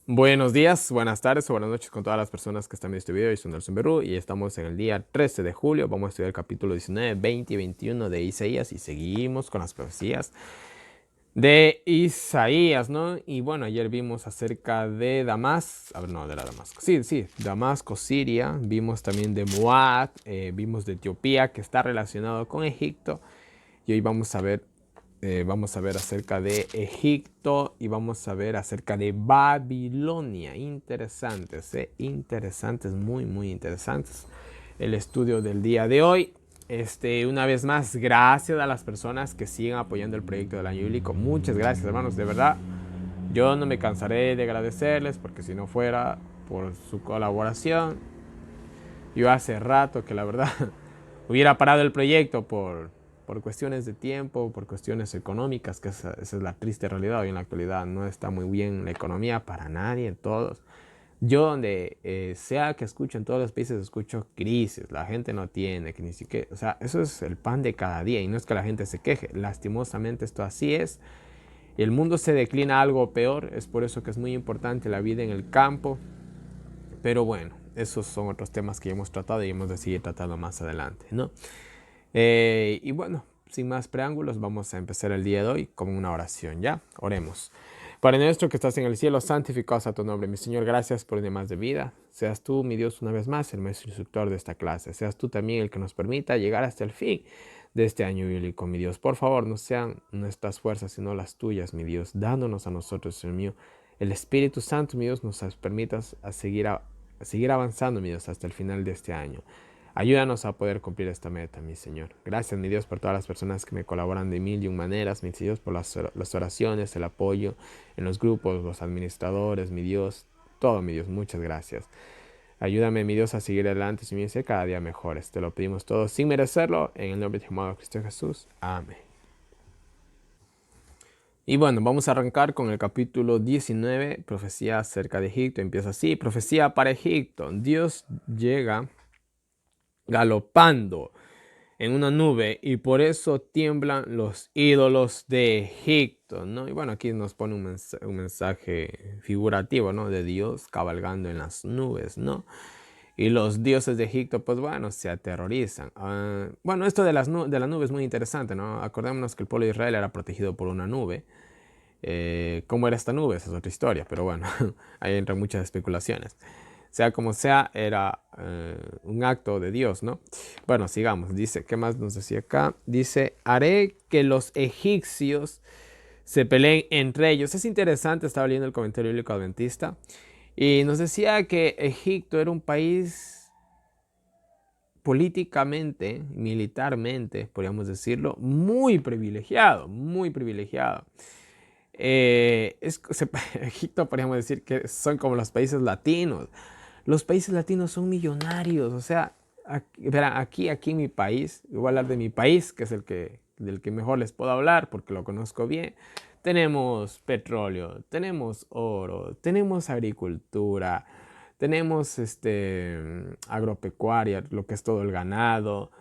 Buenos días, buenas tardes o buenas noches con todas las personas que están viendo este video. Yo soy Nelson Berú y estamos en el día 13 de julio. Vamos a estudiar el capítulo 19, 20 y 21 de Isaías y seguimos con las profecías de Isaías, ¿no? Y bueno, ayer vimos acerca de Damasco, a ver, no, de la Damasco, sí, Damasco, Siria, vimos también de Moab, vimos de Etiopía, que está relacionado con Egipto, y hoy vamos a ver acerca de Egipto y vamos a ver acerca de Babilonia. Interesantes, interesantes, muy, muy interesantes. El estudio del día de hoy. Una vez más, gracias a las personas que siguen apoyando el proyecto del año bíblico. Muchas gracias, hermanos, de verdad. Yo no me cansaré de agradecerles porque si no fuera por su colaboración, yo hace rato que la verdad hubiera parado el proyecto por cuestiones de tiempo, por cuestiones económicas, que esa es la triste realidad. Hoy en la actualidad no está muy bien la economía para nadie, todos. Yo donde sea que escucho, en todos los países escucho crisis, la gente no tiene, que ni siquiera, o sea, eso es el pan de cada día y no es que la gente se queje, lastimosamente esto así es. Y el mundo se declina a algo peor, es por eso que es muy importante la vida en el campo, pero bueno, esos son otros temas que ya hemos tratado y hemos de seguir tratando más adelante, ¿no? Y bueno, sin más preámbulos, vamos a empezar el día de hoy con una oración, ¿ya? Oremos. Padre nuestro que estás en el cielo, santificado sea tu nombre. Mi Señor, gracias por el día más de vida. Seas tú, mi Dios, una vez más, el maestro instructor de esta clase. Seas tú también el que nos permita llegar hasta el fin de este año bíblico, mi Dios. Por favor, no sean nuestras fuerzas, sino las tuyas, mi Dios, dándonos a nosotros, Señor mío, el Espíritu Santo, mi Dios, nos permitas a seguir avanzando, mi Dios, hasta el final de este año. Ayúdanos a poder cumplir esta meta, mi Señor. Gracias, mi Dios, por todas las personas que me colaboran de mil y un maneras, mi Dios, por las oraciones, el apoyo en los grupos, los administradores, mi Dios, todo, mi Dios, muchas gracias. Ayúdame, mi Dios, a seguir adelante, Señor, y ser cada día mejores. Te lo pedimos todo sin merecerlo, en el nombre de tu amado Cristo Jesús. Amén. Y bueno, vamos a arrancar con el capítulo 19, profecía acerca de Egipto. Empieza así, profecía para Egipto. Dios llega galopando en una nube y por eso tiemblan los ídolos de Egipto, ¿no? Y bueno, aquí nos pone un mensaje figurativo, ¿no? De Dios cabalgando en las nubes, ¿no? Y los dioses de Egipto, pues bueno, se aterrorizan. Bueno, esto de la nube es muy interesante, ¿no? Acordémonos que el pueblo de Israel era protegido por una nube. ¿Cómo era esta nube? Esa es otra historia, pero bueno, ahí entran muchas especulaciones. Sea como sea, era un acto de Dios, ¿no? Bueno, sigamos. Dice, ¿qué más nos decía acá? Dice, haré que los egipcios se peleen entre ellos. Es interesante, estaba leyendo el comentario bíblico adventista y nos decía que Egipto era un país políticamente, militarmente, podríamos decirlo, muy privilegiado, muy privilegiado. Egipto, podríamos decir que son como los países latinos. Los países latinos son millonarios, o sea, aquí en mi país, voy a hablar de mi país, que es del que mejor les puedo hablar porque lo conozco bien. Tenemos petróleo, tenemos oro, tenemos agricultura, tenemos agropecuaria, lo que es todo el ganado,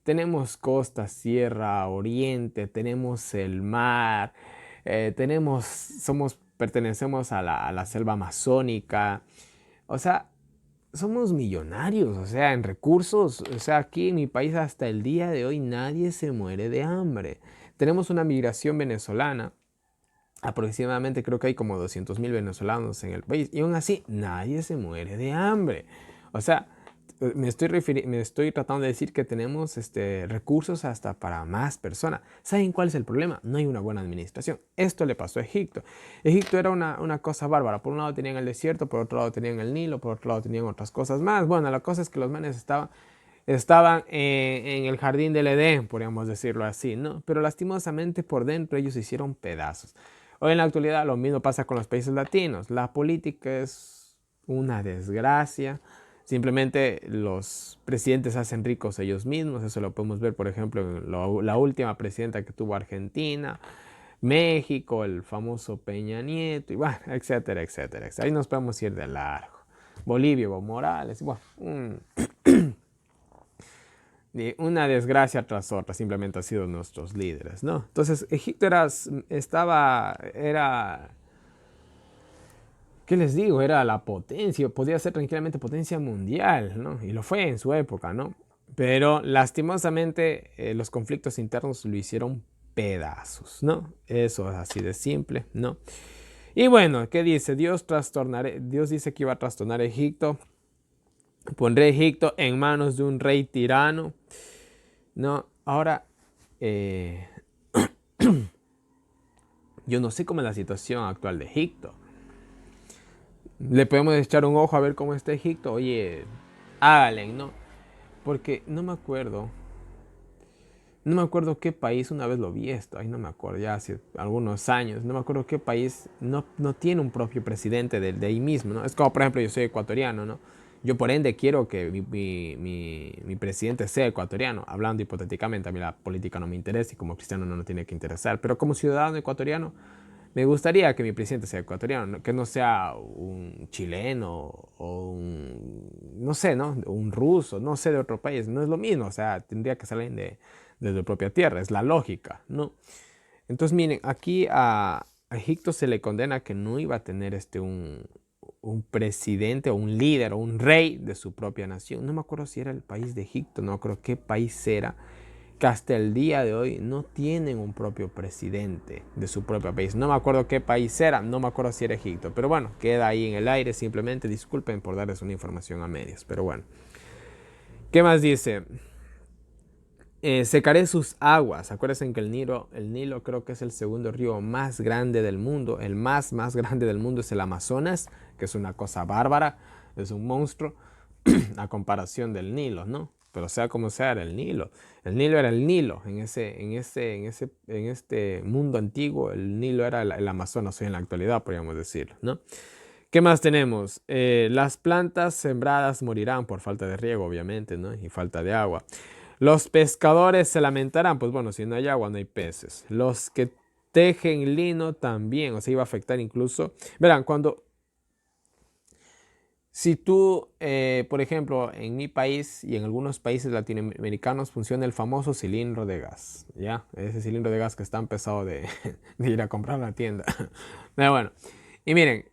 tenemos costa, sierra, oriente, tenemos el mar, pertenecemos a la selva amazónica. O sea, somos millonarios, o sea, en recursos. O sea, aquí en mi país hasta el día de hoy nadie se muere de hambre. Tenemos una migración venezolana. Aproximadamente creo que hay como 200.000 venezolanos en el país y aún así nadie se muere de hambre. O sea, me estoy tratando de decir que tenemos recursos hasta para más personas. ¿Saben cuál es el problema? No hay una buena administración. Esto le pasó a Egipto. Egipto era una cosa bárbara. Por un lado tenían el desierto, por otro lado tenían el Nilo, por otro lado tenían otras cosas más. Bueno, la cosa es que los manes estaban en el jardín del Edén, podríamos decirlo así, ¿no? Pero lastimosamente por dentro ellos se hicieron pedazos. Hoy en la actualidad lo mismo pasa con los países latinos. La política es una desgracia. Simplemente los presidentes hacen ricos ellos mismos. Eso lo podemos ver, por ejemplo, en la última presidenta que tuvo Argentina, México, el famoso Peña Nieto, y bueno, etcétera, etcétera, etcétera. Ahí nos podemos ir de largo. Bolivia, Evo Morales, y bueno, una desgracia tras otra, simplemente han sido nuestros líderes, ¿no? Entonces, Egipto era ¿qué les digo? Era la potencia, podía ser tranquilamente potencia mundial, ¿no? Y lo fue en su época, ¿no? Pero lastimosamente los conflictos internos lo hicieron pedazos, ¿no? Eso es así de simple, ¿no? Y bueno, ¿qué dice? Dios dice que iba a trastornar Egipto. Pondré Egipto en manos de un rey tirano, ¿no? Ahora, eh, yo no sé cómo es la situación actual de Egipto. Le podemos echar un ojo a ver cómo está Egipto. Oye, háganle, ¿no? Porque no me acuerdo. No me acuerdo qué país, una vez lo vi esto, ahí no me acuerdo, ya hace algunos años, no me acuerdo qué país no tiene un propio presidente de ahí mismo, ¿no? Es como, por ejemplo, yo soy ecuatoriano, ¿no? Yo por ende quiero que mi presidente sea ecuatoriano, hablando hipotéticamente, a mí la política no me interesa y como cristiano no me tiene que interesar, pero como ciudadano ecuatoriano me gustaría que mi presidente sea ecuatoriano, ¿no? Que no sea un chileno o un, no sé, ¿no? Un ruso, no sé, de otro país. No es lo mismo, o sea, tendría que salir de su propia tierra, es la lógica, ¿no? Entonces, miren, aquí a Egipto se le condena que no iba a tener un presidente o un líder o un rey de su propia nación. No me acuerdo si era el país de Egipto, no me acuerdo qué país era, que hasta el día de hoy no tienen un propio presidente de su propio país. No me acuerdo qué país era, no me acuerdo si era Egipto, pero bueno, queda ahí en el aire, simplemente disculpen por darles una información a medias, pero bueno. ¿Qué más dice? Secaré sus aguas. Acuérdense que el Nilo creo que es el segundo río más grande del mundo. El más grande del mundo es el Amazonas, que es una cosa bárbara, es un monstruo a comparación del Nilo, ¿no? Pero sea como sea, era el Nilo. El Nilo era el Nilo. En este mundo antiguo, el Nilo era el Amazonas hoy en la actualidad, podríamos decirlo, ¿no? ¿Qué más tenemos? Las plantas sembradas morirán por falta de riego, obviamente, ¿no? Y falta de agua. Los pescadores se lamentarán, pues bueno, si no hay agua no hay peces. Los que tejen lino también, o sea, iba a afectar incluso. Verán, si tú, por ejemplo, en mi país y en algunos países latinoamericanos funciona el famoso cilindro de gas, ¿ya? Ese cilindro de gas que está pesado de ir a comprar a la tienda. Pero bueno, y miren,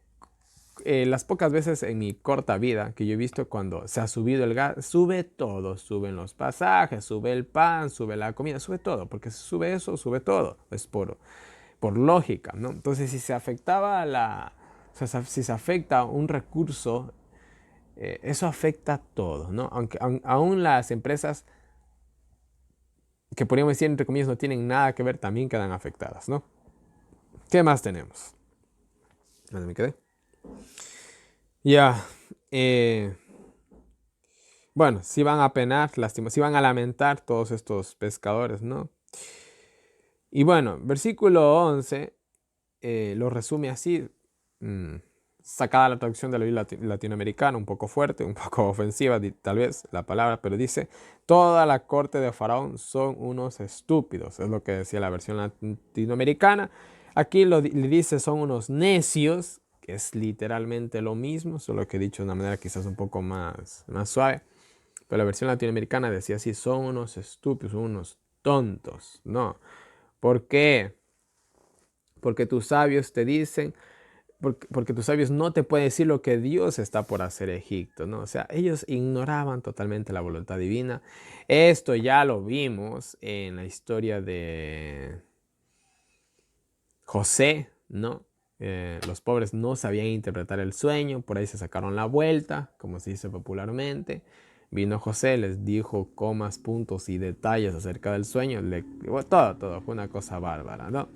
las pocas veces en mi corta vida que yo he visto cuando se ha subido el gas, sube todo, suben los pasajes, sube el pan, sube la comida, sube todo, porque si sube eso, sube todo, es por lógica, ¿no? Entonces si se afectaba o sea, si se afecta un recurso, eso afecta a todo, ¿no? Aunque aún las empresas que podríamos decir entre comillas no tienen nada que ver, también quedan afectadas, ¿no? ¿Qué más tenemos? ¿Dónde me quedé? Ya, bueno, si van a penar, lástima, si van a lamentar todos estos pescadores, ¿no? Y bueno, versículo 11 lo resume así, sacada la traducción de la Biblia latinoamericana, un poco fuerte, un poco ofensiva, tal vez la palabra, pero dice, toda la corte de Faraón son unos estúpidos, es lo que decía la versión latinoamericana. Aquí le dice son unos necios, que es literalmente lo mismo, solo que dicho de una manera quizás un poco más suave. Pero la versión latinoamericana decía así, son unos estúpidos, son unos tontos. No. ¿Por qué? Porque tus sabios te dicen, porque tus sabios no te pueden decir lo que Dios está por hacer en Egipto, ¿no? O sea, ellos ignoraban totalmente la voluntad divina. Esto ya lo vimos en la historia de José, ¿no? Los pobres no sabían interpretar el sueño, por ahí se sacaron la vuelta, como se dice popularmente. Vino José, les dijo comas, puntos y detalles acerca del sueño. Todo, fue una cosa bárbara, ¿no?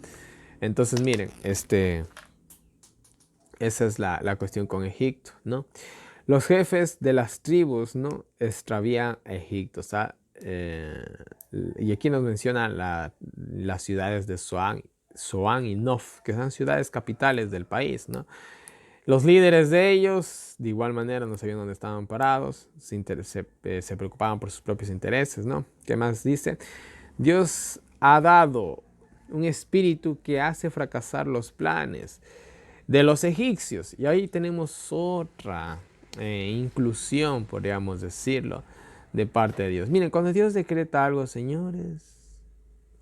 Entonces, miren, esa es la cuestión con Egipto, ¿no? Los jefes de las tribus, ¿no? Extravían a Egipto, o sea, y aquí nos menciona las ciudades de Zoán y Nof, que son ciudades capitales del país, ¿no? Los líderes de ellos, de igual manera, no sabían dónde estaban parados, se preocupaban por sus propios intereses, ¿no? ¿Qué más dice? Dios ha dado un espíritu que hace fracasar los planes de los egipcios. Y ahí tenemos otra inclusión, podríamos decirlo, de parte de Dios. Miren, cuando Dios decreta algo, señores,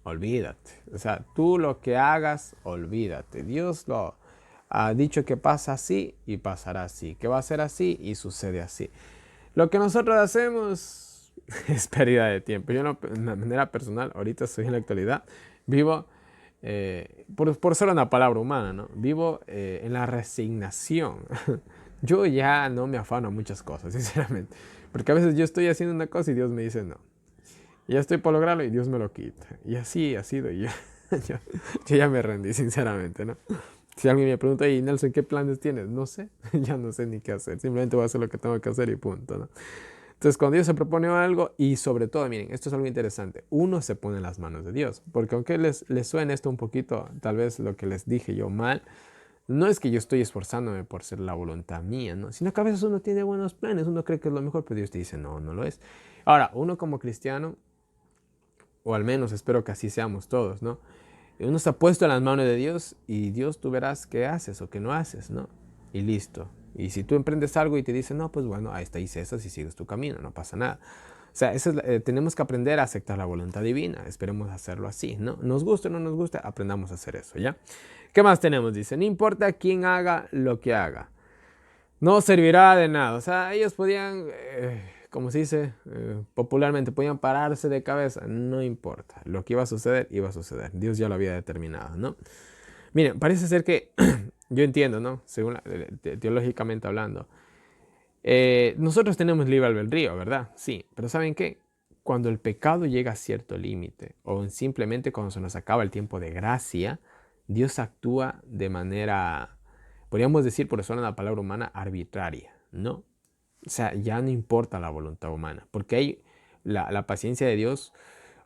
olvídate. O sea, tú lo que hagas, olvídate. Dios ha dicho que pasa así y pasará así, que va a ser así y sucede así. Lo que nosotros hacemos es pérdida de tiempo. Yo no, de manera personal, ahorita estoy en la actualidad, vivo, por solo una palabra humana, ¿no? Vivo en la resignación. Yo ya no me afano a muchas cosas, sinceramente. Porque a veces yo estoy haciendo una cosa y Dios me dice no. Y ya estoy por lograrlo y Dios me lo quita. Y así ha sido. Y yo, yo ya me rendí, sinceramente, ¿no? Si alguien me pregunta, y Nelson, ¿qué planes tienes? No sé, ya no sé ni qué hacer. Simplemente voy a hacer lo que tengo que hacer y punto, ¿no? Entonces, cuando Dios se propone algo, y sobre todo, miren, esto es algo interesante, uno se pone en las manos de Dios. Porque aunque les suene esto un poquito, tal vez lo que les dije yo mal, no es que yo estoy esforzándome por ser la voluntad mía, ¿no? Sino que a veces uno tiene buenos planes, uno cree que es lo mejor, pero Dios te dice, no, no lo es. Ahora, uno como cristiano, o al menos espero que así seamos todos, ¿no? Uno está puesto en las manos de Dios y Dios tú verás qué haces o qué no haces, ¿no? Y listo. Y si tú emprendes algo y te dicen, no, pues bueno, ahí está y cesas y sigues tu camino, no pasa nada. O sea, tenemos que aprender a aceptar la voluntad divina. Esperemos hacerlo así, ¿no? Nos guste o no nos guste, aprendamos a hacer eso, ¿ya? ¿Qué más tenemos? Dice, no importa quién haga lo que haga, no servirá de nada. O sea, ellos podían, como se dice popularmente, podían pararse de cabeza. No importa. Lo que iba a suceder, iba a suceder. Dios ya lo había determinado, ¿no? Miren, parece ser que yo entiendo, ¿no? Según teológicamente hablando. Nosotros tenemos libre albedrío, ¿verdad? Sí, pero ¿saben qué? Cuando el pecado llega a cierto límite o simplemente cuando se nos acaba el tiempo de gracia, Dios actúa de manera, podríamos decir, por eso una palabra humana, arbitraria, ¿no? O sea, ya no importa la voluntad humana, porque hay la paciencia de Dios,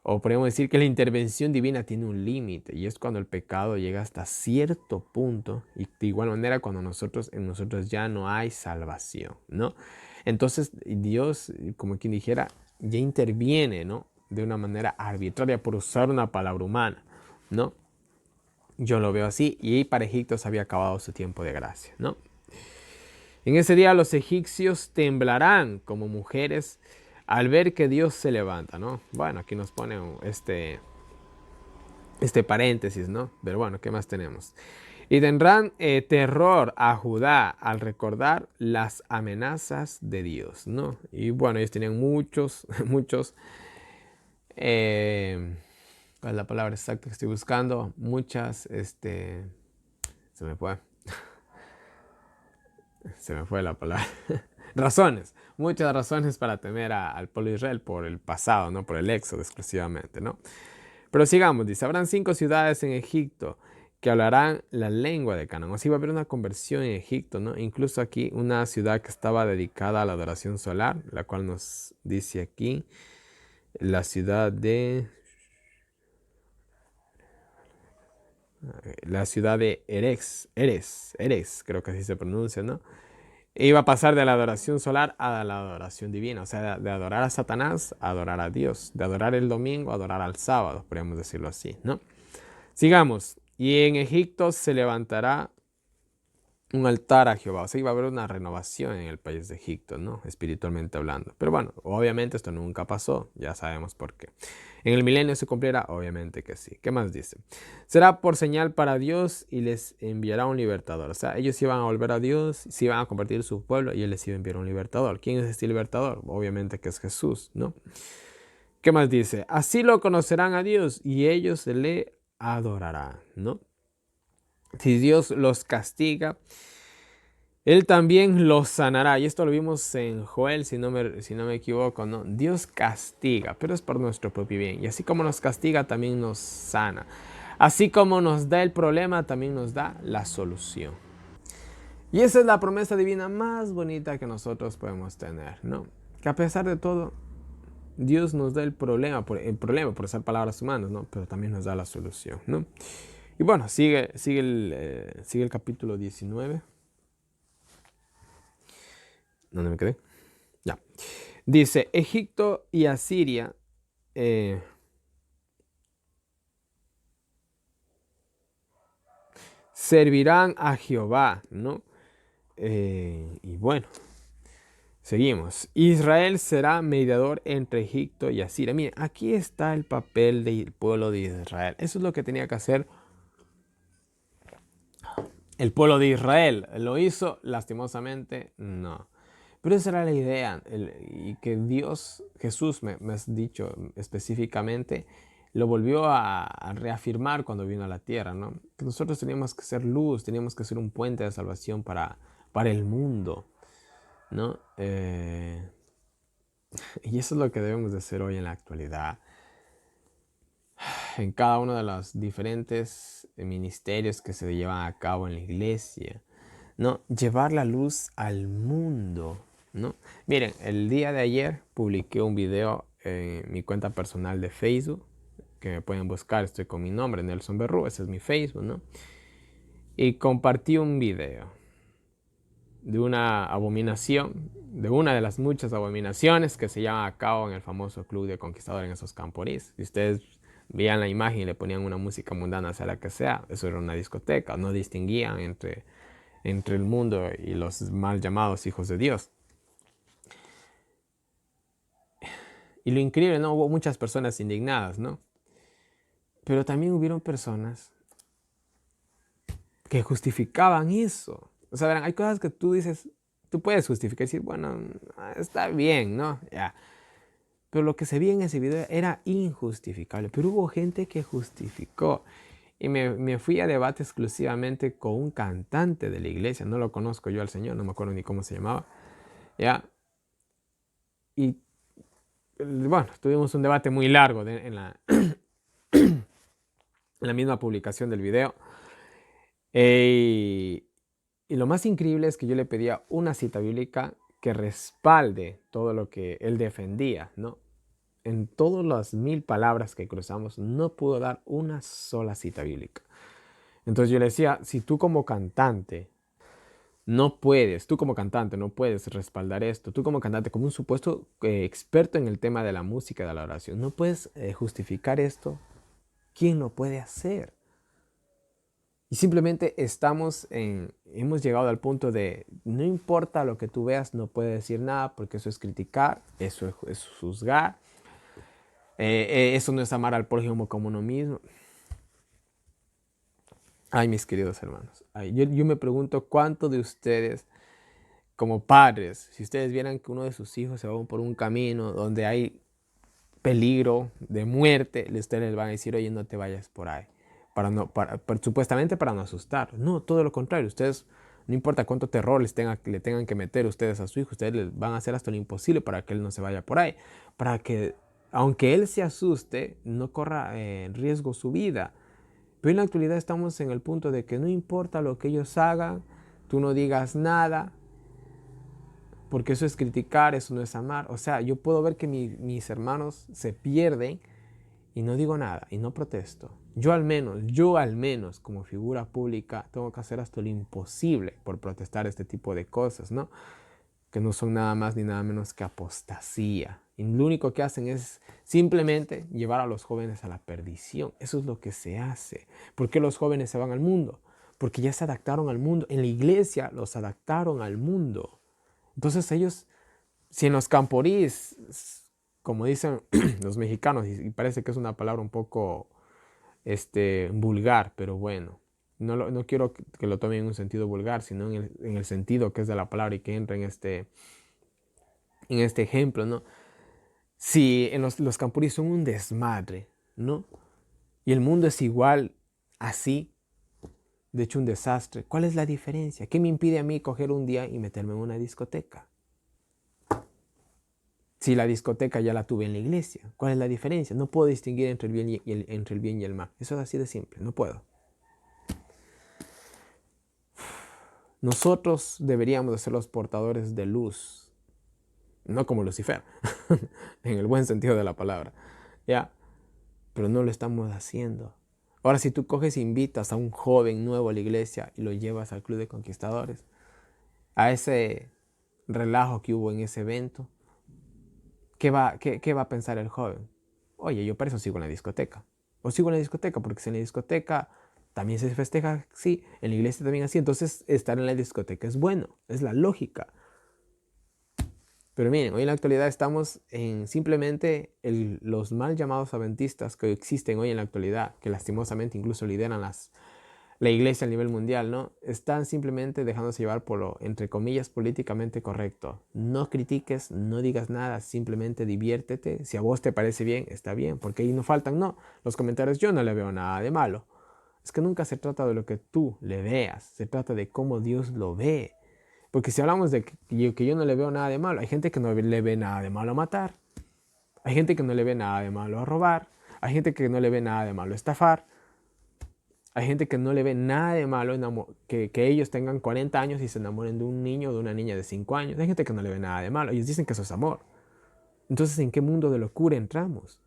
o podríamos decir que la intervención divina tiene un límite, y es cuando el pecado llega hasta cierto punto, y de igual manera cuando en nosotros ya no hay salvación, ¿no? Entonces Dios, como quien dijera, ya interviene, ¿no? De una manera arbitraria, por usar una palabra humana, ¿no? Yo lo veo así, y para Egipto se había acabado su tiempo de gracia, ¿no? En ese día los egipcios temblarán como mujeres al ver que Dios se levanta, ¿no? Bueno, aquí nos pone este paréntesis, ¿no? Pero bueno, ¿qué más tenemos? Y tendrán terror a Judá al recordar las amenazas de Dios, ¿no? Y bueno, ellos tenían muchos, ¿cuál es la palabra exacta que estoy buscando? Muchas, se me fue. Se me fue la palabra. Razones, muchas razones para temer al pueblo de Israel por el pasado, no por el éxodo exclusivamente, ¿no? Pero sigamos, dice, habrán 5 ciudades en Egipto que hablarán la lengua de Canaán. O sea, iba a haber una conversión en Egipto, ¿no? Incluso aquí una ciudad que estaba dedicada a la adoración solar, la cual nos dice aquí, la ciudad de Eres, creo que así se pronuncia, ¿no? Iba a pasar de la adoración solar a la adoración divina, o sea, de adorar a Satanás a adorar a Dios, de adorar el domingo a adorar al sábado, podríamos decirlo así, ¿no? Sigamos. Y en Egipto se levantará un altar a Jehová. O sea, iba a haber una renovación en el país de Egipto, ¿no? Espiritualmente hablando. Pero bueno, obviamente esto nunca pasó. Ya sabemos por qué. ¿En el milenio se cumplirá? Obviamente que sí. ¿Qué más dice? Será por señal para Dios y les enviará un libertador. O sea, ellos iban a volver a Dios, se iban a convertir su pueblo y Él les iba a enviar un libertador. ¿Quién es este libertador? Obviamente que es Jesús, ¿no? ¿Qué más dice? Así lo conocerán a Dios y ellos le adorarán, ¿no? Si Dios los castiga, Él también los sanará. Y esto lo vimos en Joel, si no me equivoco, ¿no? Dios castiga, pero es por nuestro propio bien. Y así como nos castiga, también nos sana. Así como nos da el problema, también nos da la solución. Y esa es la promesa divina más bonita que nosotros podemos tener, ¿no? Que a pesar de todo, Dios nos da el problema por usar palabras humanas, ¿no? Pero también nos da la solución, ¿no? Y bueno, sigue el capítulo 19. ¿Dónde me quedé? Ya. Dice, Egipto y Asiria servirán a Jehová, ¿no? Y bueno, seguimos. Israel será mediador entre Egipto y Asiria. Miren, aquí está el papel del pueblo de Israel. Eso es lo que tenía que hacer ¿El pueblo de Israel lo hizo? Lastimosamente, no. Pero esa era la idea, y que Dios, Jesús, me has dicho específicamente, lo volvió a reafirmar cuando vino a la tierra, ¿no? Que nosotros teníamos que ser luz, teníamos que ser un puente de salvación para el mundo, ¿no? Y eso es lo que debemos de hacer hoy en la actualidad. En cada uno de los diferentes ministerios que se llevan a cabo en la iglesia, ¿no? Llevar la luz al mundo, ¿no? Miren, el día de ayer publiqué un video en mi cuenta personal de Facebook, que me pueden buscar, estoy con mi nombre, Nelson Berru, ese es mi Facebook, ¿no? Y compartí un video de una abominación, de una de las muchas abominaciones que se llevan a cabo en el famoso club de Conquistadores en esos Camporís. Si ustedes veían la imagen y le ponían una música mundana, sea la que sea, eso era una discoteca, no distinguían entre el mundo y los mal llamados hijos de Dios. Y lo increíble, ¿no? Hubo muchas personas indignadas, ¿no? Pero también hubieron personas que justificaban eso. O sea, verán, hay cosas que tú dices, tú puedes justificar y decir, bueno, está bien, ¿no? Ya. Pero lo que se veía en ese video era injustificable. Pero hubo gente que justificó. Y me fui a debate exclusivamente con un cantante de la iglesia. No lo conozco yo al señor, no me acuerdo ni cómo se llamaba. ¿Ya? Y bueno, tuvimos un debate muy largo en la misma publicación del video. Y lo más increíble es que yo le pedía una cita bíblica que respalde todo lo que él defendía, ¿no? En todas las 1000 palabras que cruzamos, no pudo dar una sola cita bíblica. Entonces yo le decía, si tú como cantante tú como cantante no puedes respaldar esto, tú como cantante, como un supuesto experto en el tema de la música y de la oración, no puedes justificar esto, ¿quién lo puede hacer? Y simplemente hemos llegado al punto de, no importa lo que tú veas, no puedes decir nada, porque eso es criticar, eso es juzgar, eso no es amar al prójimo como uno mismo. Ay, mis queridos hermanos, ay, yo me pregunto cuántos de ustedes, como padres, si ustedes vieran que uno de sus hijos se va por un camino donde hay peligro de muerte, ustedes les van a decir, oye, no te vayas por ahí, supuestamente para no asustar. No, todo lo contrario, ustedes, no importa cuánto terror le tengan que meter ustedes a su hijo, ustedes les van a hacer hasta lo imposible para que él no se vaya por ahí, para que, aunque él se asuste, no corra en riesgo su vida. Pero en la actualidad estamos en el punto de que no importa lo que ellos hagan, tú no digas nada, porque eso es criticar, eso no es amar. O sea, yo puedo ver que mis hermanos se pierden y no digo nada y no protesto. Yo al menos como figura pública tengo que hacer hasta lo imposible por protestar este tipo de cosas, ¿no? Que no son nada más ni nada menos que apostasía. Y lo único que hacen es simplemente llevar a los jóvenes a la perdición. Eso es lo que se hace. ¿Por qué los jóvenes se van al mundo? Porque ya se adaptaron al mundo. En la iglesia los adaptaron al mundo. Entonces ellos, si en los camporís, como dicen los mexicanos, y parece que es una palabra un poco vulgar, pero bueno, no quiero que lo tomen en un sentido vulgar, sino en el sentido que es de la palabra y que entra en este ejemplo, ¿no? Si en los camporís son un desmadre, ¿no? Y el mundo es igual así, de hecho un desastre, ¿cuál es la diferencia? ¿Qué me impide a mí coger un día y meterme en una discoteca? Si la discoteca ya la tuve en la iglesia, ¿cuál es la diferencia? No puedo distinguir entre el bien y el mal. Eso es así de simple, no puedo. Nosotros deberíamos ser los portadores de luz, no como Lucifer, en el buen sentido de la palabra, ¿ya? Pero no lo estamos haciendo. Ahora, si tú coges e invitas a un joven nuevo a la iglesia y lo llevas al club de conquistadores, a ese relajo que hubo en ese evento, ¿qué va a pensar el joven? Oye, yo para eso sigo en la discoteca. O sigo en la discoteca porque si en la discoteca también se festeja así, en la iglesia también así, entonces estar en la discoteca es bueno, es la lógica. Pero miren, hoy en la actualidad estamos en simplemente los mal llamados adventistas que existen hoy en la actualidad, que lastimosamente incluso lideran la iglesia a nivel mundial, ¿no? Están simplemente dejándose llevar por lo, entre comillas, políticamente correcto. No critiques, no digas nada, simplemente diviértete. Si a vos te parece bien, está bien, porque ahí no faltan, no. Los comentarios, yo no le veo nada de malo. Es que nunca se trata de lo que tú le veas, se trata de cómo Dios lo ve. Porque si hablamos de que yo no le veo nada de malo, hay gente que no le ve nada de malo a matar, hay gente que no le ve nada de malo a robar, hay gente que no le ve nada de malo a estafar, hay gente que no le ve nada de malo que ellos tengan 40 años y se enamoren de un niño o de una niña de 5 años. Hay gente que no le ve nada de malo, ellos dicen que eso es amor. Entonces, ¿en qué mundo de locura entramos?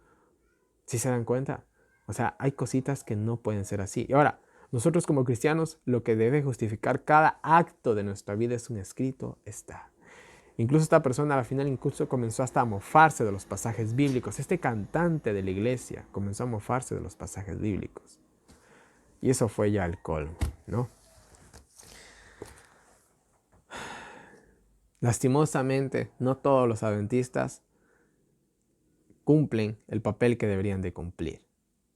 ¿Sí se dan cuenta? O sea, hay cositas que no pueden ser así. Y ahora, nosotros como cristianos, lo que debe justificar cada acto de nuestra vida es un escrito está. Incluso esta persona al final incluso comenzó hasta a mofarse de los pasajes bíblicos. Este cantante de la iglesia comenzó a mofarse de los pasajes bíblicos. Y eso fue ya el colmo, ¿no? Lastimosamente, no todos los adventistas cumplen el papel que deberían de cumplir.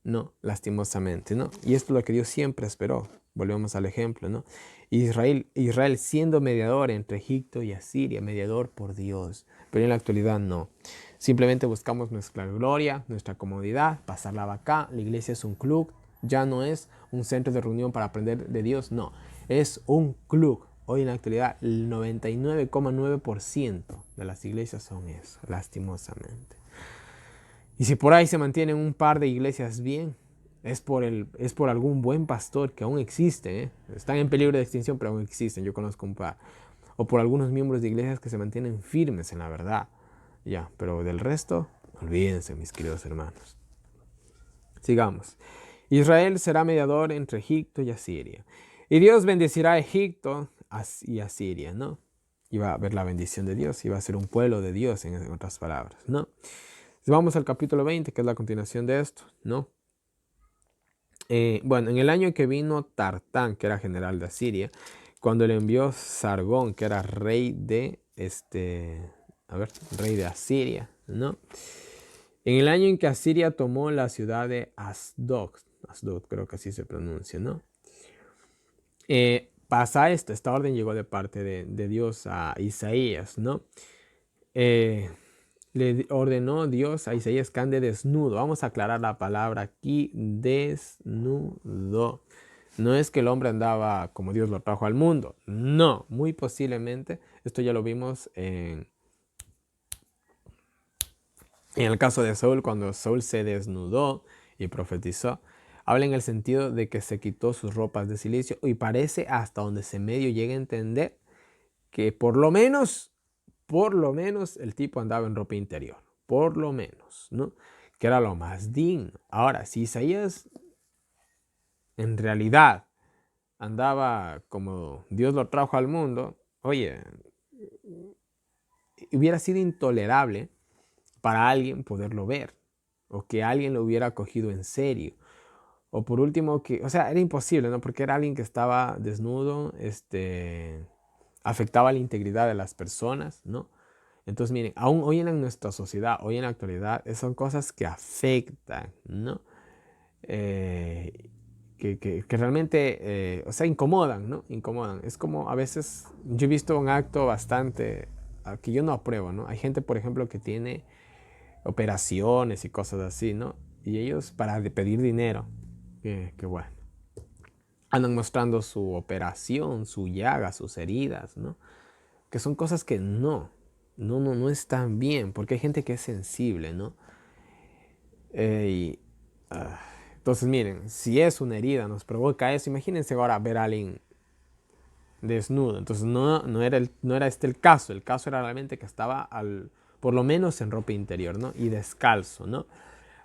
No, lastimosamente, ¿no? Y esto es lo que Dios siempre esperó. Volvemos al ejemplo, ¿no? Israel siendo mediador entre Egipto y Asiria, mediador por Dios. Pero en la actualidad no. Simplemente buscamos nuestra gloria, nuestra comodidad, pasarla acá. La iglesia es un club, ya no es un centro de reunión para aprender de Dios, no. Es un club. Hoy en la actualidad el 99,9% de las iglesias son eso, lastimosamente. Y si por ahí se mantienen un par de iglesias bien, es por algún buen pastor que aún existe, ¿eh? Están en peligro de extinción, pero aún existen, yo conozco un par. O por algunos miembros de iglesias que se mantienen firmes en la verdad. Ya, pero del resto, olvídense, mis queridos hermanos. Sigamos. Israel será mediador entre Egipto y Asiria. Y Dios bendecirá a Egipto y Asiria, ¿no? Y va a haber la bendición de Dios, y va a ser un pueblo de Dios, en otras palabras, ¿no? Vamos al capítulo 20, que es la continuación de esto, ¿no? Bueno, en el año que vino Tartán, que era general de Asiria, cuando le envió Sargón, que era rey de, rey de Asiria, ¿no? En el año en que Asiria tomó la ciudad de Asdod creo que así se pronuncia, ¿no? Pasa esto, esta orden llegó de parte de Dios a Isaías, ¿no? Le ordenó Dios a Isaías que ande desnudo. Vamos a aclarar la palabra aquí, desnudo. No es que el hombre andaba como Dios lo trajo al mundo. No, muy posiblemente. Esto ya lo vimos en el caso de Saúl, cuando Saúl se desnudó y profetizó. Habla en el sentido de que se quitó sus ropas de silicio y parece hasta donde se medio llega a entender que por lo menos el tipo andaba en ropa interior, por lo menos, ¿no? Que era lo más digno. Ahora, si Isaías en realidad andaba como Dios lo trajo al mundo, oye, hubiera sido intolerable para alguien poderlo ver, o que alguien lo hubiera cogido en serio. O por último, o sea, era imposible, ¿no? Porque era alguien que estaba desnudo, afectaba la integridad de las personas, ¿no? Entonces, miren, aún hoy en nuestra sociedad, hoy en la actualidad, son cosas que afectan, ¿no? Que realmente, o sea, incomodan, ¿no? Incomodan. Es como a veces, yo he visto un acto bastante, que yo no apruebo, ¿no? Hay gente, por ejemplo, que tiene operaciones y cosas así, ¿no? Y ellos, para pedir dinero, que bueno, andan mostrando su operación, su llaga, sus heridas, ¿no? Que son cosas que no están bien, porque hay gente que es sensible, ¿no? Entonces, miren, si es una herida, nos provoca eso, imagínense ahora ver a alguien desnudo. Entonces, no era este el caso era realmente que estaba por lo menos en ropa interior, ¿no? Y descalzo, ¿no?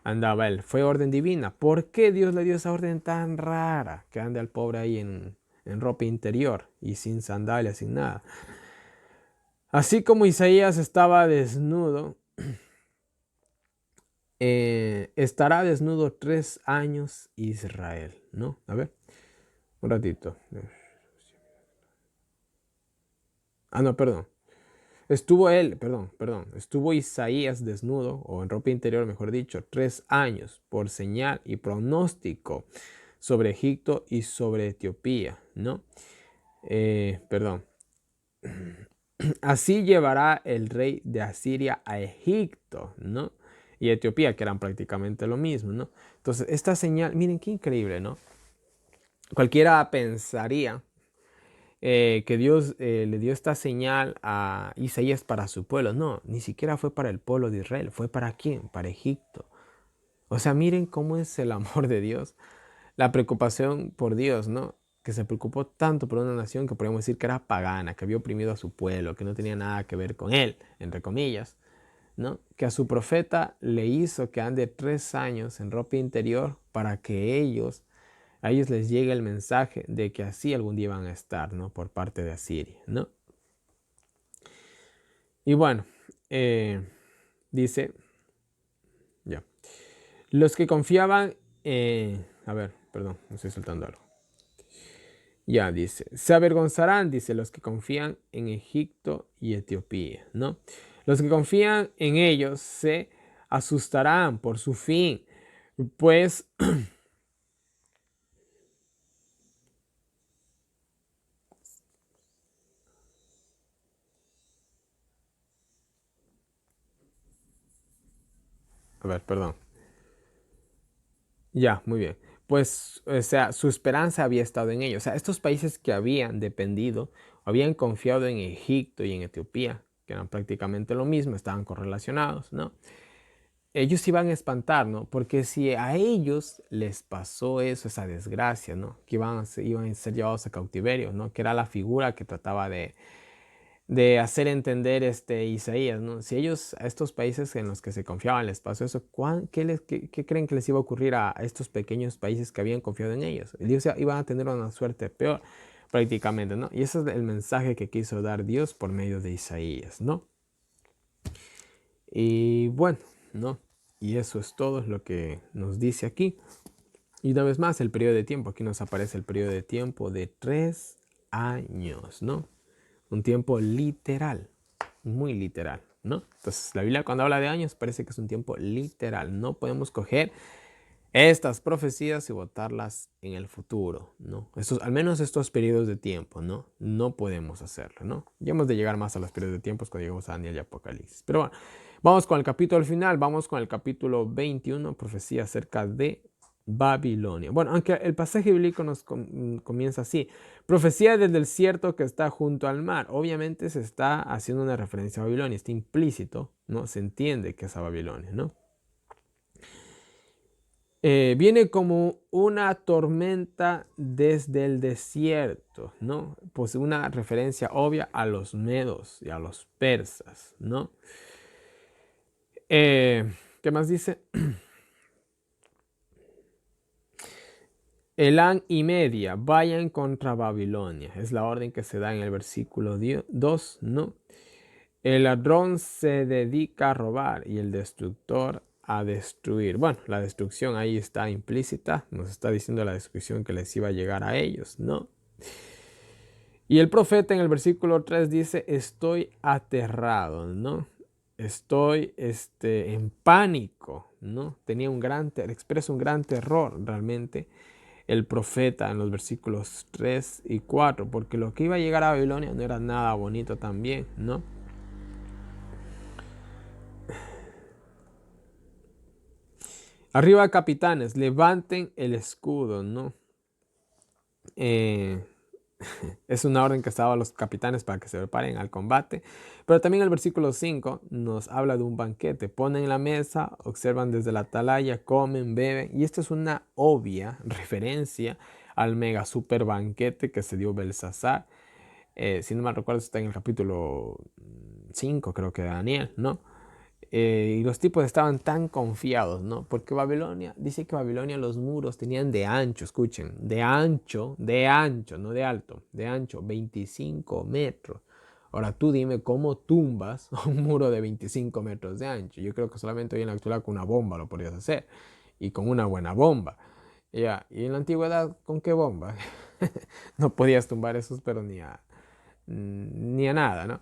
Andaba él. Fue orden divina. ¿Por qué Dios le dio esa orden tan rara? Que ande al pobre ahí en ropa interior y sin sandalias, sin nada. Así como Isaías estaba desnudo, estará desnudo 3 años Israel, ¿no? A ver, un ratito. No, perdón. Estuvo Isaías desnudo, o en ropa interior, mejor dicho, 3 años, por señal y pronóstico sobre Egipto y sobre Etiopía, ¿no? Perdón. Así llevará el rey de Asiria a Egipto, ¿no? Y Etiopía, que eran prácticamente lo mismo, ¿no? Entonces, esta señal, miren qué increíble, ¿no? Cualquiera pensaría que Dios le dio esta señal a Isaías para su pueblo. No, ni siquiera fue para el pueblo de Israel. ¿Fue para quién? Para Egipto. O sea, miren cómo es el amor de Dios. La preocupación por Dios, ¿no? Que se preocupó tanto por una nación que podríamos decir que era pagana, que había oprimido a su pueblo, que no tenía nada que ver con él, entre comillas, ¿no? Que a su profeta le hizo que ande 3 años en ropa interior para que a ellos les llegue el mensaje de que así algún día van a estar, ¿no? Por parte de Asiria, ¿no? Y bueno, dice, ya, los que confiaban, a ver, perdón, me estoy soltando algo. Ya dice, se avergonzarán, dice, los que confían en Egipto y Etiopía, ¿no? Los que confían en ellos se asustarán por su fin, pues a ver, perdón. Ya, muy bien. Pues, o sea, su esperanza había estado en ellos. O sea, estos países que habían dependido, habían confiado en Egipto y en Etiopía, que eran prácticamente lo mismo, estaban correlacionados, ¿no? Ellos iban a espantar, ¿no? Porque si a ellos les pasó eso, esa desgracia, ¿no? Que iban a ser llevados a cautiverio, ¿no? Que era la figura que trataba de hacer entender Isaías, ¿no? Si ellos, a estos países en los que se confiaban les pasó eso, ¿qué creen que les iba a ocurrir a estos pequeños países que habían confiado en ellos? Ellos iban a tener una suerte peor, prácticamente, ¿no? Y ese es el mensaje que quiso dar Dios por medio de Isaías, ¿no? Y bueno, ¿no? Y eso es todo lo que nos dice aquí. Y una vez más, el periodo de tiempo. Aquí nos aparece el periodo de tiempo de 3 años, ¿no? Un tiempo literal, muy literal, ¿no? Entonces, la Biblia cuando habla de años parece que es un tiempo literal. No podemos coger estas profecías y botarlas en el futuro, ¿no? Al menos estos periodos de tiempo, ¿no? No podemos hacerlo, ¿no? Ya hemos de llegar más a los periodos de tiempos cuando lleguemos a Daniel y Apocalipsis. Pero bueno, vamos con el capítulo final, vamos con el capítulo 21, profecía acerca de Babilonia. Bueno, aunque el pasaje bíblico nos comienza así, profecía del desierto que está junto al mar. Obviamente se está haciendo una referencia a Babilonia, está implícito, ¿no? Se entiende que es a Babilonia, ¿no? Viene como una tormenta desde el desierto, ¿no? Pues una referencia obvia a los medos y a los persas, ¿no? ¿Qué más dice? Elán y Media vayan contra Babilonia. Es la orden que se da en el versículo 2, ¿no? El ladrón se dedica a robar y el destructor a destruir. Bueno, la destrucción ahí está implícita. Nos está diciendo la destrucción que les iba a llegar a ellos, ¿no? Y el profeta en el versículo 3 dice, estoy aterrado, ¿no? Estoy en pánico, ¿no? Expresa un gran terror realmente el profeta en los versículos 3 y 4, porque lo que iba a llegar a Babilonia no era nada bonito también, ¿no? Arriba, capitanes, levanten el escudo, ¿no? Es una orden que estaba a los capitanes para que se preparen al combate. Pero también el versículo 5 nos habla de un banquete. Ponen la mesa, observan desde la atalaya, comen, beben. Y esto es una obvia referencia al mega super banquete que se dio Belsasar. Si no mal recuerdo, está en el capítulo 5, creo que de Daniel, ¿no? Y los tipos estaban tan confiados, ¿no? Porque Babilonia, dice que Babilonia los muros tenían de ancho, escuchen, de ancho, no de alto, de ancho, 25 metros. Ahora tú dime cómo tumbas un muro de 25 metros de ancho. Yo creo que solamente hoy en la actualidad con una bomba lo podrías hacer. Y con una buena bomba. Ya, y en la antigüedad, ¿con qué bomba? No podías tumbar esos, pero ni a nada, ¿no?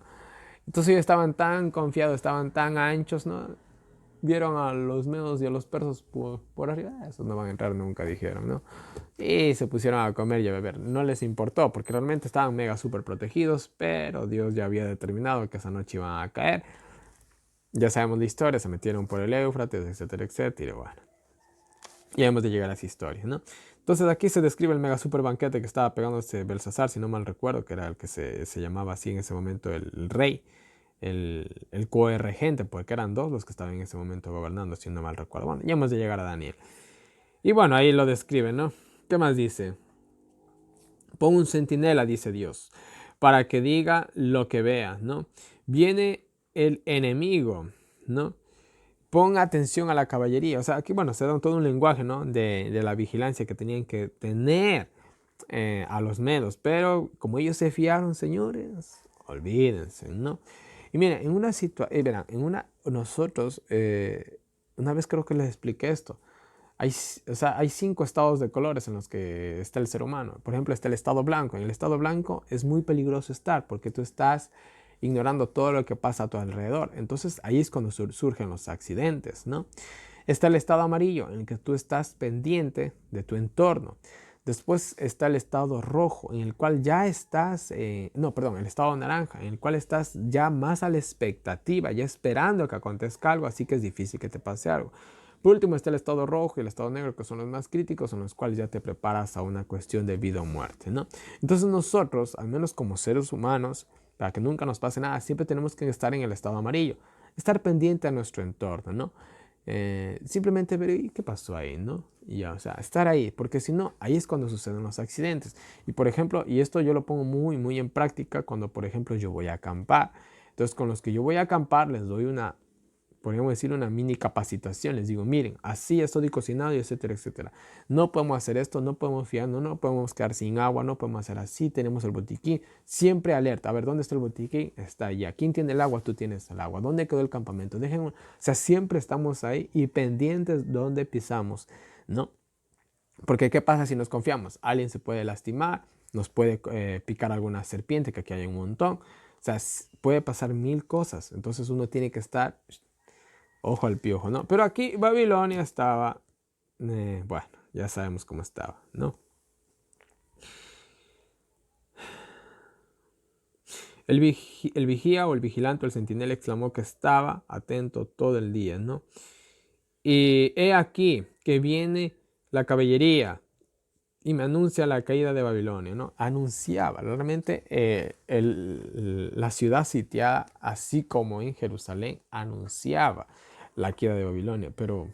Entonces ellos estaban tan confiados, estaban tan anchos, ¿no? vieron a los medos y a los persas por arriba, esos no van a entrar nunca, dijeron, ¿no? Y se pusieron a comer y a beber. No les importó porque realmente estaban mega súper protegidos, pero Dios ya había determinado que esa noche iban a caer. Ya sabemos la historia, se metieron por el Éufrates, etcétera, etcétera, y bueno. Ya hemos de llegar a esa historia, ¿no? Entonces aquí se describe el mega super banquete que estaba pegándose Belsasar, si no mal recuerdo, que era el que se llamaba así en ese momento el rey, el coregente, porque eran dos los que estaban en ese momento gobernando, si no mal recuerdo. Bueno, ya hemos de llegar a Daniel. Y bueno, ahí lo describe, ¿no? ¿Qué más dice? Pon un centinela, dice Dios, para que diga lo que vea, ¿no? Viene el enemigo, ¿no? Pon atención a la caballería. O sea, aquí, bueno, se da todo un lenguaje, ¿no? De la vigilancia que tenían que tener a los medos. Pero como ellos se fiaron, señores, olvídense, ¿no? Y miren, en una situación, verán, nosotros, una vez creo que les expliqué esto. Hay 5 estados de colores en los que está el ser humano. Por ejemplo, está el estado blanco. En el estado blanco es muy peligroso estar porque tú estás ignorando todo lo que pasa a tu alrededor. Entonces ahí es cuando surgen los accidentes, ¿no? Está el estado amarillo en el que tú estás pendiente de tu entorno. Después está el estado rojo en el cual ya estás, no, perdón, el estado naranja en el cual estás ya más a la expectativa, ya esperando que acontezca algo, así que es difícil que te pase algo. Por último está el estado rojo y el estado negro, que son los más críticos, en los cuales ya te preparas a una cuestión de vida o muerte, ¿no? Entonces nosotros, al menos como seres humanos, para que nunca nos pase nada, siempre tenemos que estar en el estado amarillo, estar pendiente a nuestro entorno, ¿no? Simplemente ver, ¿y qué pasó ahí, no? Y ya, o sea, estar ahí, porque si no, ahí es cuando suceden los accidentes. Y por ejemplo, y esto yo lo pongo muy, muy en práctica cuando, por ejemplo, yo voy a acampar. Entonces, con los que yo voy a acampar, les doy una, podríamos decir, una mini capacitación. Les digo, miren, así estoy cocinado y etcétera, etcétera. No podemos hacer esto, no podemos fiarnos, no podemos quedar sin agua, no podemos hacer así. Tenemos el botiquín, siempre alerta. A ver, ¿dónde está el botiquín? Está allá. ¿Quién tiene el agua? Tú tienes el agua. ¿Dónde quedó el campamento? O sea, siempre estamos ahí y pendientes donde pisamos, ¿no? Porque ¿qué pasa si nos confiamos? Alguien se puede lastimar, nos puede picar alguna serpiente, que aquí hay un montón. O sea, puede pasar mil cosas. Entonces uno tiene que estar ojo al piojo, ¿no? Pero aquí Babilonia estaba, bueno, ya sabemos cómo estaba, ¿no? El vigía o el vigilante o el centinela exclamó que estaba atento todo el día, ¿no? Y he aquí que viene la caballería y me anuncia la caída de Babilonia, ¿no? Anunciaba, realmente la ciudad sitiada, así como en Jerusalén, anunciaba la caída de Babilonia, pero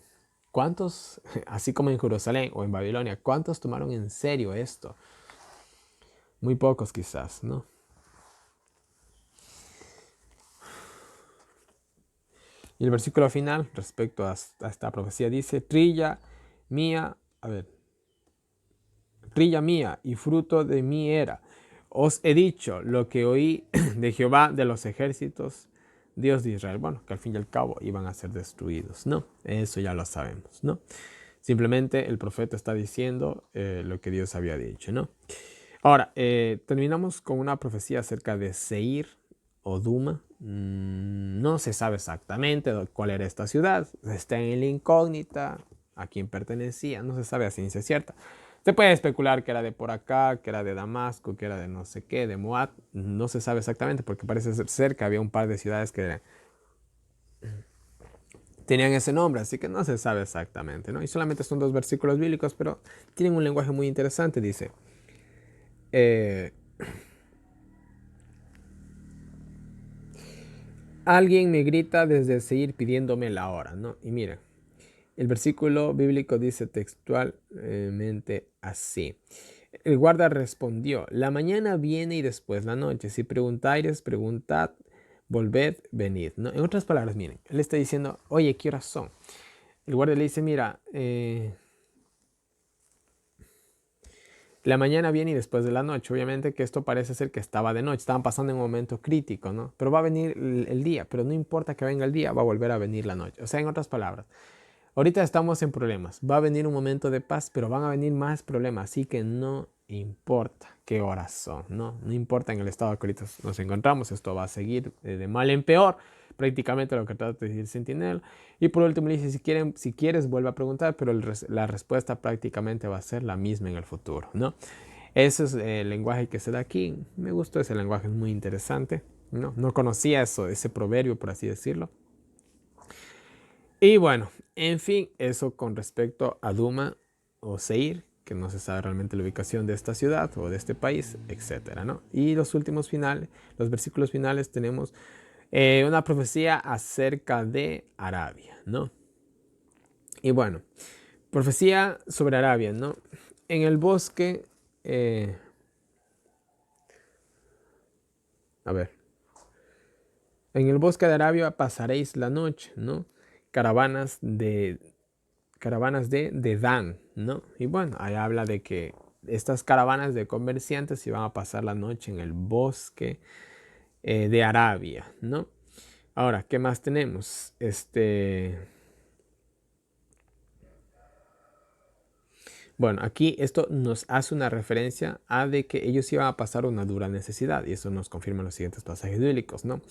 ¿cuántos, así como en Jerusalén o en Babilonia, cuántos tomaron en serio esto? Muy pocos quizás, ¿no? Y el versículo final, respecto a esta profecía, dice, trilla mía, a ver, trilla mía y fruto de mí era. Os he dicho lo que oí de Jehová de los ejércitos, Dios de Israel. Bueno, que al fin y al cabo iban a ser destruidos, ¿no? Eso ya lo sabemos, ¿no? Simplemente el profeta está diciendo lo que Dios había dicho, ¿no? Ahora, terminamos con una profecía acerca de Seir o Duma. No se sabe exactamente cuál era esta ciudad. Está en la incógnita, a quién pertenecía. No se sabe a ciencia cierta. Se puede especular que era de por acá, que era de Damasco, que era de no sé qué, de Moab. No se sabe exactamente porque parece ser que había un par de ciudades que tenían ese nombre, así que no se sabe exactamente, ¿no? Y solamente son 2 versículos bíblicos, pero tienen un lenguaje muy interesante. Dice, alguien me grita desde seguir pidiéndome la hora, ¿no? Y mira, el versículo bíblico dice textualmente así. El guarda respondió, la mañana viene y después la noche. Si preguntáis, preguntad, volved, venid, ¿no? En otras palabras, miren, él está diciendo, oye, ¿qué horas son? El guardia le dice, mira, la mañana viene y después de la noche. Obviamente que esto parece ser que estaba de noche, estaban pasando en un momento crítico, ¿no? Pero va a venir el día, pero no importa que venga el día, va a volver a venir la noche. O sea, en otras palabras, ahorita estamos en problemas, va a venir un momento de paz, pero van a venir más problemas, así que no importa qué horas son, ¿no? No importa en el estado que ahorita nos encontramos, esto va a seguir de mal en peor, prácticamente lo que trata de decir Sentinel. Y por último le dice, si quieres vuelve a preguntar, pero la respuesta prácticamente va a ser la misma en el futuro, ¿no? Ese es el lenguaje que se da aquí. Me gustó ese lenguaje, es muy interesante, ¿no? No conocía ese proverbio, por así decirlo. Y bueno, en fin, eso con respecto a Duma o Seir, que no se sabe realmente la ubicación de esta ciudad o de este país, etcétera, ¿no? Y los últimos finales, los versículos finales, tenemos una profecía acerca de Arabia, ¿no? Y bueno, profecía sobre Arabia, ¿no? En el bosque, a ver, en el bosque de Arabia pasaréis la noche, ¿no? Caravanas de Dan, ¿no? Y bueno, ahí habla de que estas caravanas de comerciantes iban a pasar la noche en el bosque de Arabia, ¿no? Ahora, ¿qué más tenemos? Bueno, aquí esto nos hace una referencia a de que ellos iban a pasar una dura necesidad, y eso nos confirman los siguientes pasajes bíblicos, ¿no?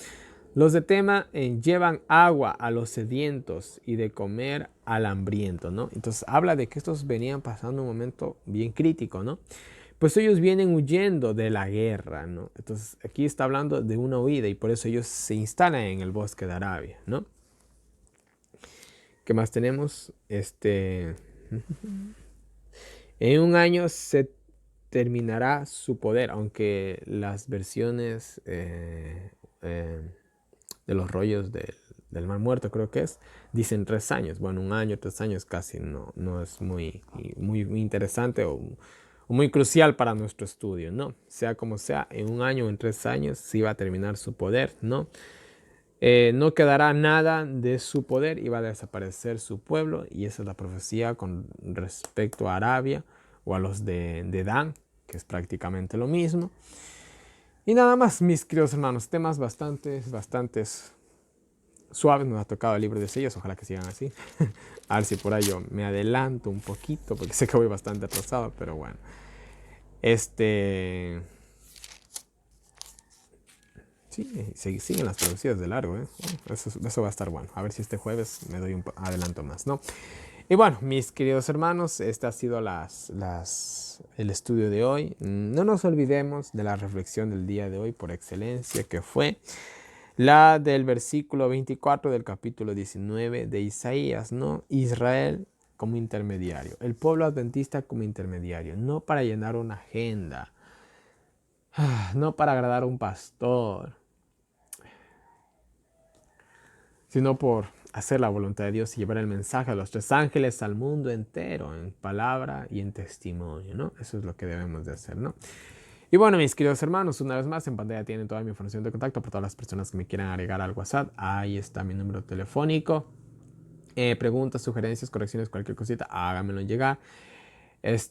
Los de Tema llevan agua a los sedientos y de comer al hambriento, ¿no? Entonces habla de que estos venían pasando un momento bien crítico, ¿no? Pues ellos vienen huyendo de la guerra, ¿no? Entonces aquí está hablando de una huida y por eso ellos se instalan en el bosque de Arabia, ¿no? ¿Qué más tenemos? En un año se terminará su poder, aunque las versiones de los rollos del Mar Muerto, creo que dicen 3 años. Bueno, un año, 3 años casi no es muy interesante o muy crucial para nuestro estudio, ¿no? Sea como sea, en un año o en 3 años sí va a terminar su poder, ¿no? No quedará nada de su poder y va a desaparecer su pueblo, y esa es la profecía con respecto a Arabia o a los de Dan, que es prácticamente lo mismo. Y nada más, mis queridos hermanos, temas bastante suaves. Nos ha tocado el libro de sellos, ojalá que sigan así. A ver si por ahí yo me adelanto un poquito, porque sé que voy bastante atrasado, pero bueno. Sí, siguen las profecías de largo, ¿eh? Eso va a estar bueno. A ver si este jueves me doy un adelanto más, ¿no? Y bueno, mis queridos hermanos, este ha sido el estudio de hoy. No nos olvidemos de la reflexión del día de hoy por excelencia, que fue la del versículo 24 del capítulo 19 de Isaías, ¿no? Israel como intermediario, el pueblo adventista como intermediario, no para llenar una agenda, no para agradar a un pastor, sino por hacer la voluntad de Dios y llevar el mensaje de los 3 ángeles al mundo entero, en palabra y en testimonio, ¿no? Eso es lo que debemos de hacer, ¿no? Y bueno, mis queridos hermanos, una vez más en pantalla tienen toda mi información de contacto para todas las personas que me quieran agregar al WhatsApp. Ahí está mi número telefónico. Preguntas, sugerencias, correcciones, cualquier cosita, háganmelo llegar. Si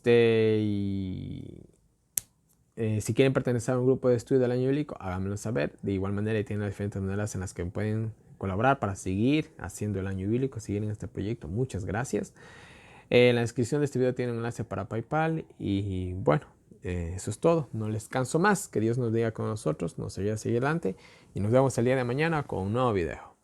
quieren pertenecer a un grupo de estudio del año bíblico, háganmelo saber. De igual manera, tienen diferentes maneras en las que pueden colaborar para seguir haciendo el año bíblico, seguir en este proyecto. Muchas gracias. En la descripción de este video tienen un enlace para PayPal. Y bueno, eso es todo. No les canso más. Que Dios nos diga con nosotros, nos ayude a seguir adelante. Y nos vemos el día de mañana con un nuevo video.